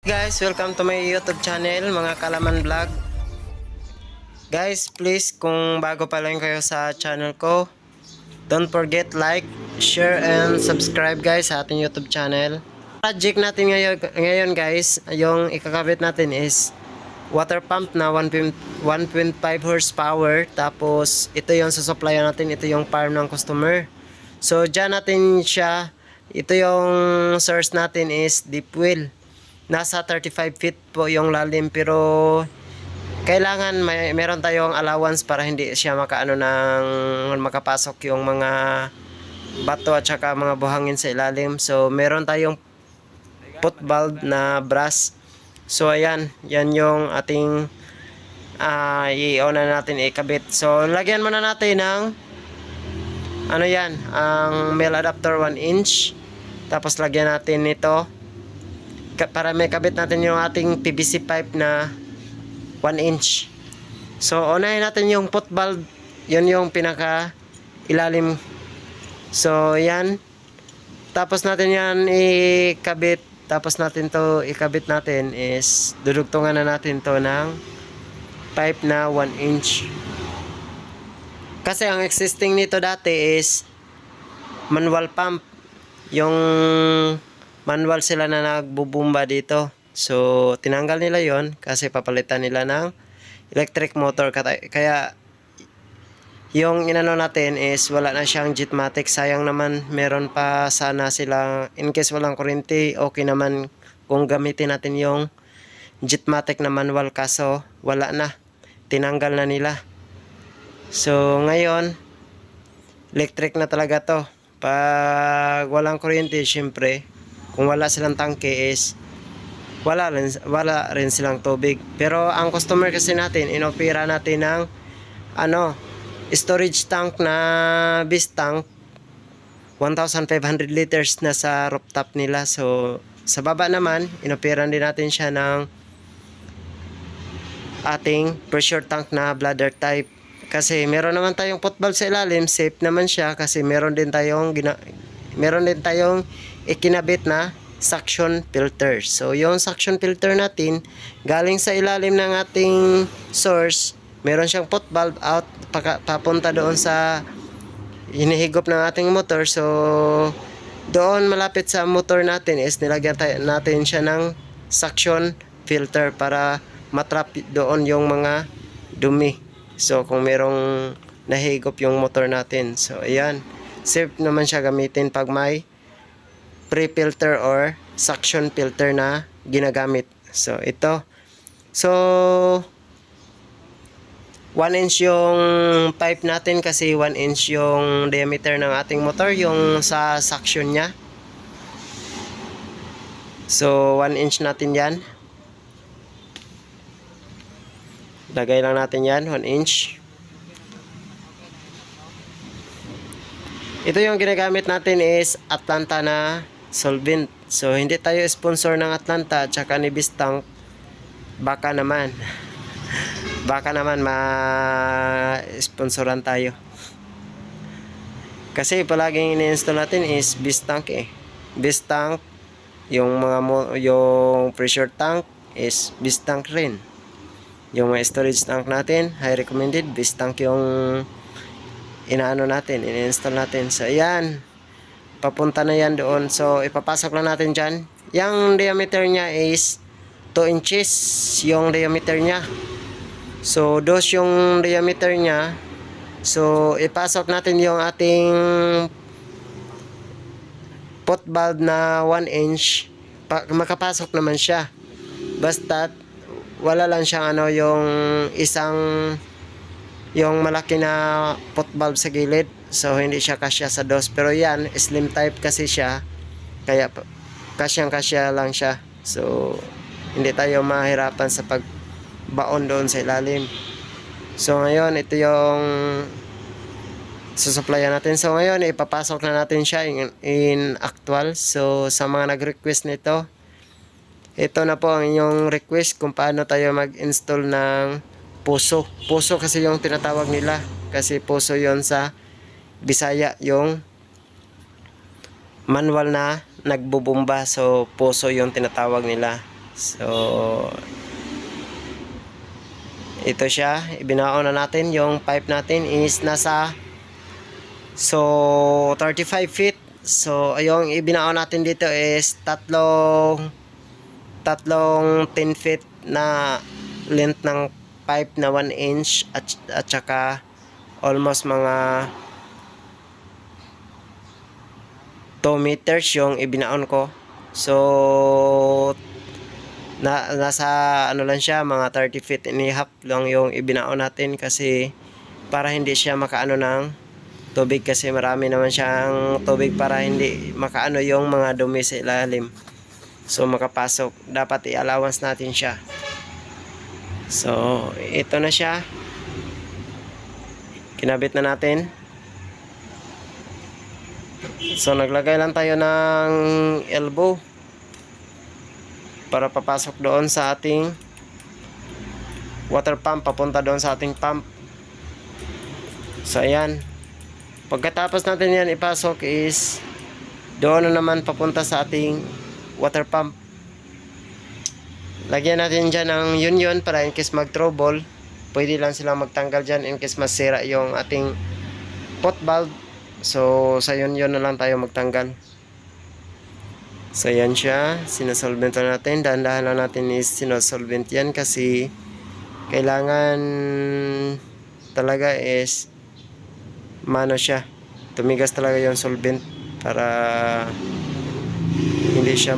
Guys, welcome to my YouTube channel, mga Kalaman Vlog. Guys, please kung bago pa lang kayo sa channel ko, don't forget like, share, and subscribe guys sa ating YouTube channel. Project natin ngayon guys, yung ikakabit natin is water pump na 1.5 horsepower. Tapos ito yung susupplyan natin, ito yung farm ng customer. So dyan natin siya, ito yung source natin is deep well. Nasa 35 feet po yung lalim, pero kailangan meron tayong allowance para hindi siya makapasok yung mga bato at saka mga buhangin sa ilalim. So meron tayong foot valve na brass. So ayan, yan yung ating i-on natin ikabit. So lagyan muna natin ng ano yan, ang male adapter 1 inch. Tapos lagyan natin nito para may kabit natin yung ating PVC pipe na 1 inch. So unahin natin yung foot valve, yun yung pinaka ilalim. So yan, tapos natin yan ikabit. Tapos natin to ikabit natin is dudugtungan na natin to ng pipe na 1 inch. Kasi ang existing nito dati is manual pump, yung manual sila na nagbubumba dito. So tinanggal nila yon kasi papalitan nila ng electric motor. Kaya yung inano natin is wala na siyang Jetmatic. Sayang naman, meron pa sana sila, in case walang kuryente, okay naman kung gamitin natin yung Jetmatic na manual, kaso wala na, tinanggal na nila. So ngayon electric na talaga to. Pag walang kuryente, syempre kung wala silang tangke is wala rin silang tubig. Pero ang customer kasi natin, inopera natin ng storage tank na beast tank, 1,500 liters na sa rooftop nila. So sa baba naman, inoperan din natin siya ng ating pressure tank na bladder type. Kasi meron naman tayong foot valve sa ilalim, safe naman siya kasi meron din tayong ikinabit na suction filter. So yung suction filter natin galing sa ilalim ng ating source, meron siyang foot valve out papunta doon sa hinihigop ng ating motor. So doon malapit sa motor natin is nilagyan natin siya ng suction filter para matrap doon yung mga dumi. So kung merong nahigop yung motor natin, so ayan, safe naman siya gamitin pag may pre-filter or suction filter na ginagamit. So ito, so 1 inch yung pipe natin kasi 1 inch yung diameter ng ating motor, yung sa suction nya. So 1 inch natin yan, lagay lang natin yan, 1 inch. Ito yung ginagamit natin is Atlanta na solvent. So hindi tayo sponsor ng Atlanta at saka ni Bistang. Baka naman ma-sponsoran tayo. Kasi palaging ini-install natin is Bistang Bistang, yung yung pressure tank is Bistang rin. Yung mga storage tank natin, high recommended, Bistang yung ini-install natin. So ayan, papunta na yan doon. So ipapasok lang natin dyan. Yung diameter nya is 2 inches yung diameter nya. So dos yung diameter nya. So ipasok natin yung ating foot valve na 1 inch. Makapasok naman siya. Basta wala lang siyang yung yung malaki na foot valve sa gilid. So hindi siya kasya sa dos, pero yan slim type kasi siya, kaya kasyang-kasya lang siya. So hindi tayo mahirapan sa pagbaon doon sa ilalim. So ngayon ito yung susupplyan natin. So ngayon ipapasok na natin siya in actual. So sa mga nag-request nito, ito na po ang inyong request kung paano tayo mag-install ng puso. Puso kasi yung tinatawag nila, kasi puso yon sa Bisaya, yung manual na nagbubumba. So puso yung tinatawag nila. So ito siya, ibinaon na natin. Yung pipe natin is nasa 35 feet. So yung ibinaon natin dito is tatlong 10 feet na length ng pipe na 1 inch at saka almost mga 2 meters yung ibinaon ko. So nasa ano lang siya, mga 30 feet and a half lang yung ibinaon natin kasi para hindi siya makaano ng tubig, kasi marami naman siyang tubig para hindi makaano yung mga dumi sa ilalim. So makapasok, dapat i-allowance natin siya. So ito na siya, kinabit na natin. So naglagay lang tayo ng elbow para papasok doon sa ating water pump, papunta doon sa ating pump. So ayan, pagkatapos natin yan ipasok is doon na naman papunta sa ating water pump. Lagyan natin dyan ng union para in case mag trouble, pwede lang silang magtanggal dyan in case masira yung ating pot valve. So sa union na lang tayo magtanggal. So yan siya, sinosolvent na natin. Dahan-dahan lang natin is sinosolvent yan kasi kailangan talaga is mano siya, tumigas talaga yung solvent para hindi siya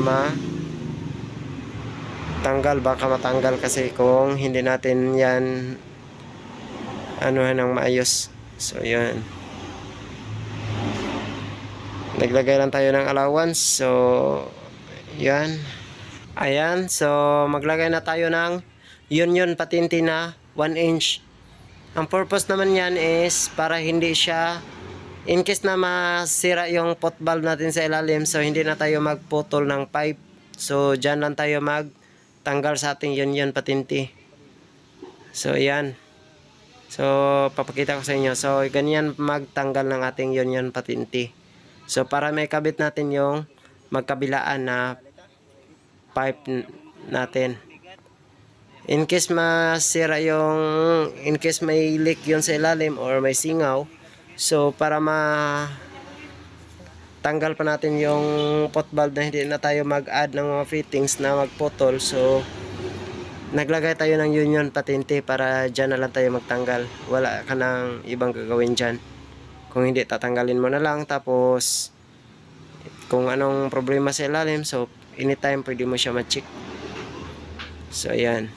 matanggal. Baka matanggal kasi kung hindi natin yan anuhan ng maayos. So yan, naglagay lang tayo ng allowance. So yan, ayan, so maglagay na tayo ng union patinti na 1 inch. Ang purpose naman yan is para hindi siya, in case na masira yung pot valve natin sa ilalim, so hindi na tayo magputol ng pipe. So dyan lang tayo magtanggal sa ating union patinti. So yan, so papakita ko sa inyo. So ganyan magtanggal ng ating union patinti. So para may kabit natin yung magkabilaan na pipe natin. In case masira yung, in case may leak yun sa ilalim or may singaw, so para tanggal pa natin yung pot valve na hindi na tayo mag-add ng mga fittings na magputol, so naglagay tayo ng union patinti para dyan na lang tayo magtanggal. Wala ka nang ibang gagawin dyan. Kung hindi, tatanggalin mo na lang, tapos kung anong problema sa ilalim, so anytime pwede mo siya ma-check. So ayan,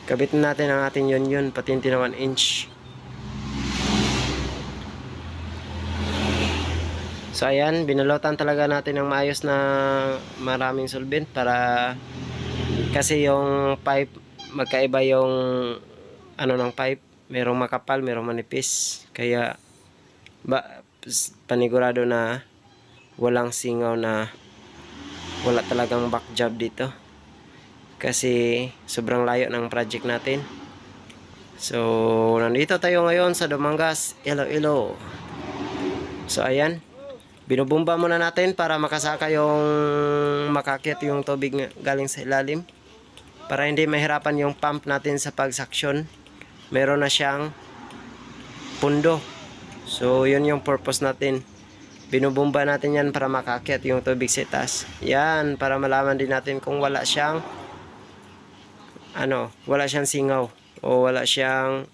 kabit na natin ang ating union patinti na 1 inch. So ayan, binulotan talaga natin ng maayos na maraming solvent para kasi yung pipe magkaiba yung ano ng pipe, merong makapal, merong manipis, kaya panigurado na walang singaw, na wala talagang back job dito kasi sobrang layo ng project natin. So nandito tayo ngayon sa Dumangas, Iloilo. So ayan, binubumba muna natin para makasaka yung makakit yung tubig galing sa ilalim, para hindi mahirapan yung pump natin sa pagsaksyon. Meron na siyang pundo. So yun yung purpose natin, binubumba natin yan para makakit yung tubig sa taas. Yan, para malaman din natin kung wala siyang wala siyang singaw o wala siyang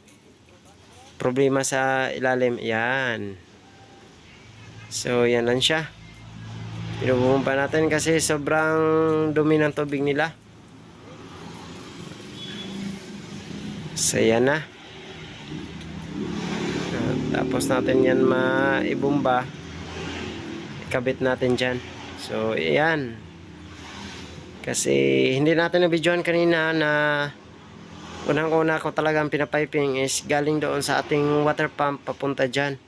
problema sa ilalim. Yan, so yan lang siya, binubumba natin kasi sobrang dumi ng tubig nila. So yan na, tapos natin yan maibumba, ikabit natin dyan. So yan, kasi hindi natin na-videoan kanina na unang-una ko talagang pinapiping is galing doon sa ating water pump papunta dyan,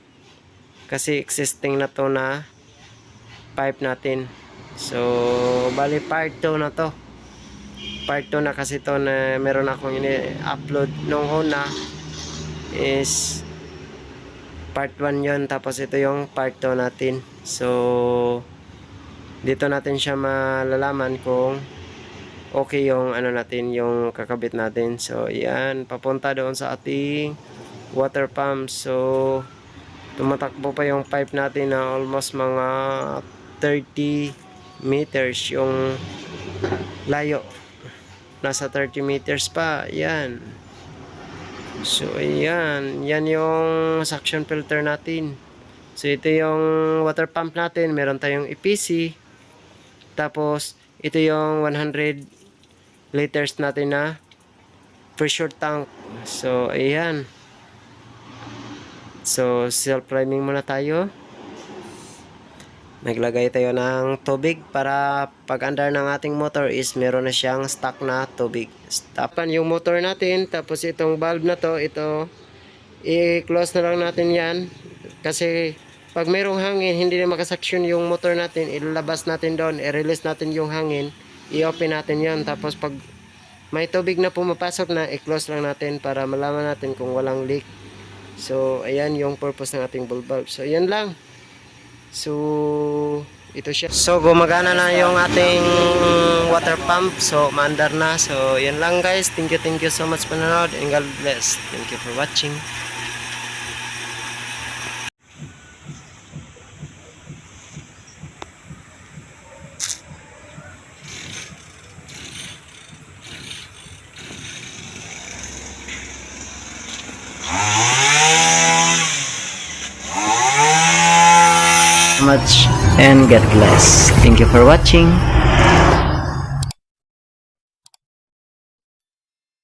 kasi existing na to na pipe natin. So bali part 2 na to, part 2 na kasi to, na meron akong ini-upload nung una is part 1 yon, tapos ito yung part 2 natin. So dito natin siya malalaman kung okay yung ano natin, yung kakabit natin. So yan, papunta doon sa ating water pump. So tumatakbo pa yung pipe natin na almost mga 30 meters yung layo. Nasa 30 meters pa. Yan. So ayan, yan yung suction filter natin. So ito yung water pump natin, meron tayong EPC. Tapos ito yung 100 liters natin na pressure tank. So ayan. So self-priming muna tayo. Naglagay tayo ng tubig para pag andar ng ating motor is meron na siyang stock na tubig. Tapan yung motor natin, tapos itong valve na to, ito i-close na lang natin yan. Kasi pag mayroong hangin, hindi na makasaksyon yung motor natin, ilabas natin doon, i-release natin yung hangin, i-open natin yan. Tapos pag may tubig na pumapasok na, i-close lang natin para malaman natin kung walang leak. So ayan yung purpose ng ating bulb. So ayan lang. So ito siya. So gumagana na yung ating water pump. So maandar na. So yan lang guys. Thank you so much panonood and God bless. Thank you for watching. Much and God bless. Thank you for watching.